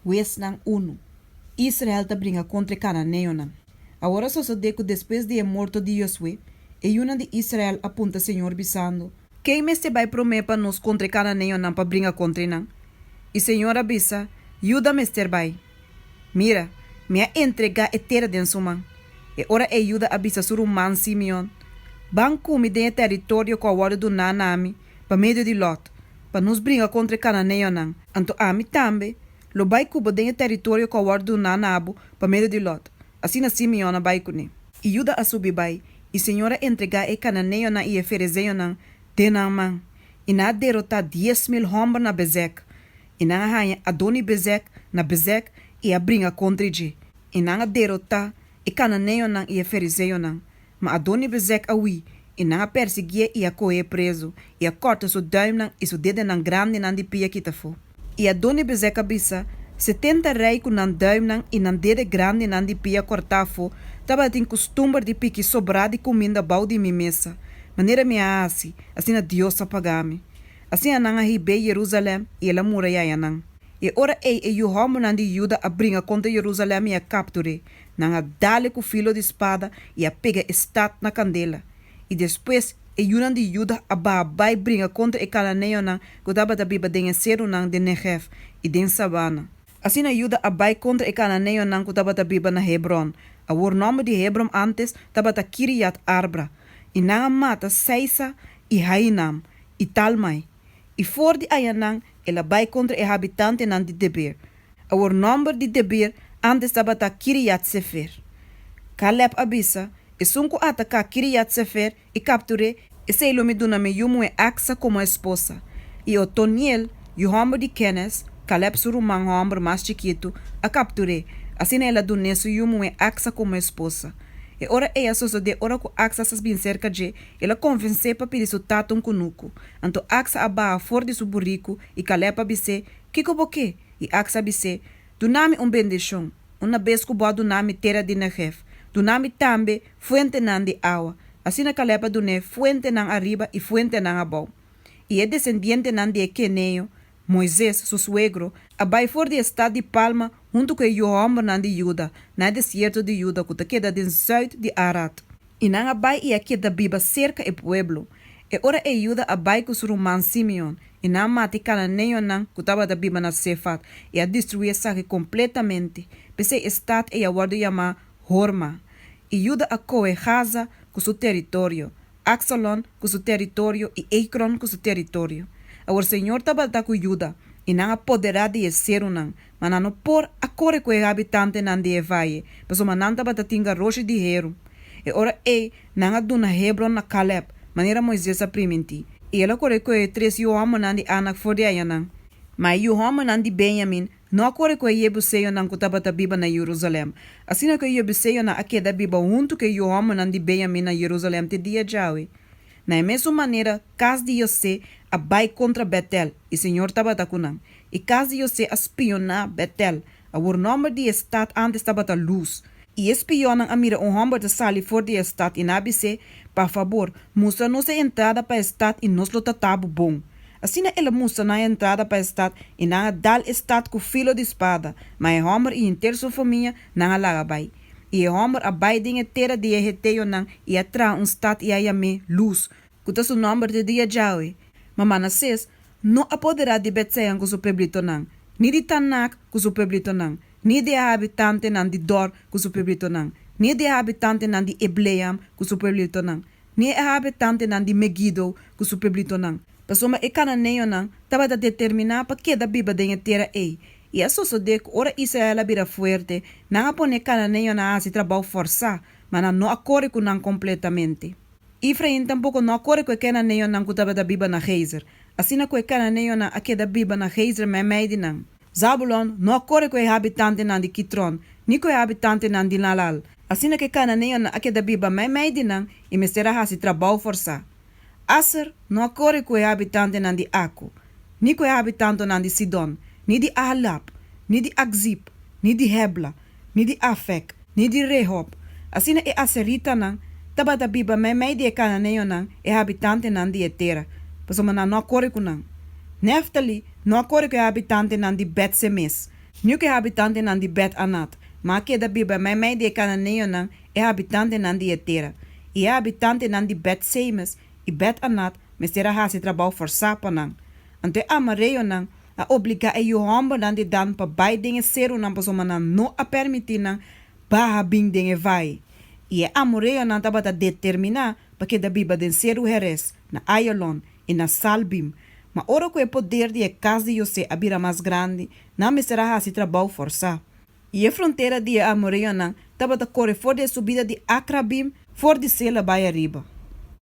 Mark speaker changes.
Speaker 1: Wes nang 1. Israel te brinca contra Cananeo nang. Agora só se deco depois de morto de Josué, e una de Israel apunta Senhor bisando. Quem me se vai prometer nos contra Cananeo nang para brincar contra nang? E Senhor abisa, ajuda me ester vai. Mira, me entrega etera den suman. E ora e ajuda abisa sur man Simeon. Ban come de território com a hora do nanami, para meio de Lot, para nos brincar contra Cananeo nang. Anto ami tambe, lo bai cuba de território com a hora do nanabo, para meio de Lot. Assim na Simeon na bai kune. E ajuda a subir bai, e Senhora entrega e Cananeo na e Ferezeo nang, de nang man. E na derrotar 10.000 homens na Bezek. E na rainha Adoni Bezek na Bezek e a brinca contra G. E na derrotar e Cananeo nang e Ferezeo nang. Ma Adoni Bezek awi, e na perseguir e a coe preso, e a corta seu duim nang e seu dedo nang grande nang di pia kita fo. E Adoni Bezek abisa, 70 rei com nang duim nang e nang dedo grande nang di pia corta fo, taba tem costume de pique sobrar de comida bau de mi mesa. Maneira me assim na Deus apagame. Assim a nang a ribe Jerusalém e ela muralha nang. E ora e o homo nang di Juda a brinca contra Jerusalém e a capture, nang a dale com filo de espada e a pega estat na candela. E depois e nang di Juda a babai brinca contra e Cananeo nang que tava da biba den cero nang de Negev e den Sabana. Assim a Juda a bai contra e Cananeo nang que tava da biba na Hebron. A o nome de Hebron antes tava da Kiriat Arbra. E nang a mata Seisa e Hainam e Talmai. E for de Ayanang ela vai contra e habitante nang de Debir. A o nome de Debir antes tava da Kiriat Sefer. Caleb abisa e sunco ataca Kiriat Sefer e capture e se ilumiduna me yumu e axa como esposa. E o Toniel, o homem de Kenes, Caleb surumang homem mais chiquito, a capture. Assim ela do neso yumu e axa como esposa. E ora ela só de ora com axa sas bin cerca de, ela convence para pedir seu tato um cunuco. Anto axa aba for de su burrico e Caleb abise, kiko boque? E axa abise, do nome bendição. Uma vez que boa do nome terra de Negev. Do nome tambe fuente nan de água. Assim na Caleb do ne fuente nan arriba e fuente nan abau. E é descendiente nan de Queneo, Moisés, seu suegro, abai for de estado de Palma, junto com o homem nan de Juda, na deserto de Juda, que queda den zuid de Arad. E nan abai e aqui da biba cerca e pueblo. E ora e Juda abai com seu man Simeon, e nan mate Cananeo nan, que tava da biba na Sefat, e a destruir saque completamente. Pese estado e a guarda yama Horma. E Juda a coe Gaza com seu território, Axalon com seu território e Ekron com seu território. O Senhor tabalta com Juda, e não poderá de ser unang, mas não por a corre com o habitante nan de Evaie, mas o manan tabalta tinga roche de Hero. E ora não a duna Hebron na Caleb, maneira Moisés a primenti. E ela corre com o 3 homens nan de Anak for de Ayanang. Mas o homem nan de Benjamin, não corre com o Jebuseio nan kutabata biba na Jerusalém. Assim que o Jebuseio na aqueda biba junto que o homem nan de Benjamin na Jerusalém te dia jaue. Na mesma maneira, casa de José abai contra Betel, e Senhor tabata kunang. E casa de José espiona Betel, a o nome de estado antes tabata luz. E espionam a mira homem de sali for de estado e nabise, por favor, mostra nossa entrada para estado e nos lo tatabu bom. Assim ela mostra na entrada para estado e na dal estado com filo de espada, mas homem e inteira sua família na lagabai. E o homem abai de terra de Eheteo nang e atra estado e ayame luz, que su nome de dia jaue. Mas Manassés não apoderá de Betsean com su peblito nang, ni de Tanak com su peblito nang, ni de habitante nang de Dor com su peblito nang, ni de habitante nang de Ebleam com su peblito nang, ni habitante nang de Megiddo com su peblito nang. Pasoma e Cananeo nang, tava da determinar para que da biba de terra e. E a só de que ora Israel vira forte, não a pone Cananeo na ase trabalho forçar, mas não acorre com não completamente. Efraim tampouco não acorre com Cananeo nang kutaba da biba na Gezer. Assim na com Cananeo na aqui da biba na Gezer me meide nang. Zabulon não acorre com o habitante nang de Kitron, ni com o habitante nang de Nalal. Assim na que Cananeo na aqui da biba me meide nang e me será ase trabalho forçar. Aser não acorre com o habitante nang de Ako, ni com o habitante nang de Sidon, ni de Ahlab, ni de Akzib, ni de Hebla, ni de Afek, ni de Rehob. Assim é Aserita nang, tabata biba me de Cananeo nang, é habitante nang de Etera, pasoma não acorre com nang. Neftali não acorre com o habitante nang de Bet-Semes, Nu que habitante nan di bet anat, ma que da biba mai de cananeo nan é habitante nan di etera. E é habitante nan di bet seimes, e bet anat, mestera hasi trabalho forçapa nan. Ante amareo nan, a obliga e yo hombo nan di dan pa bai dinge seru nan pa soma nan no a permitir nan, baha bing dinge vai. E é amareo nan tabata determinar pa que da biba den seru heres, na ayolon e na salbim. Ma ora que o poder de casa de José abira mais grande, não me será assim trabalho forçar. E a fronteira de Amorena estava a correr fora da subida de Acrabim, fora de Sela, Baia Riba.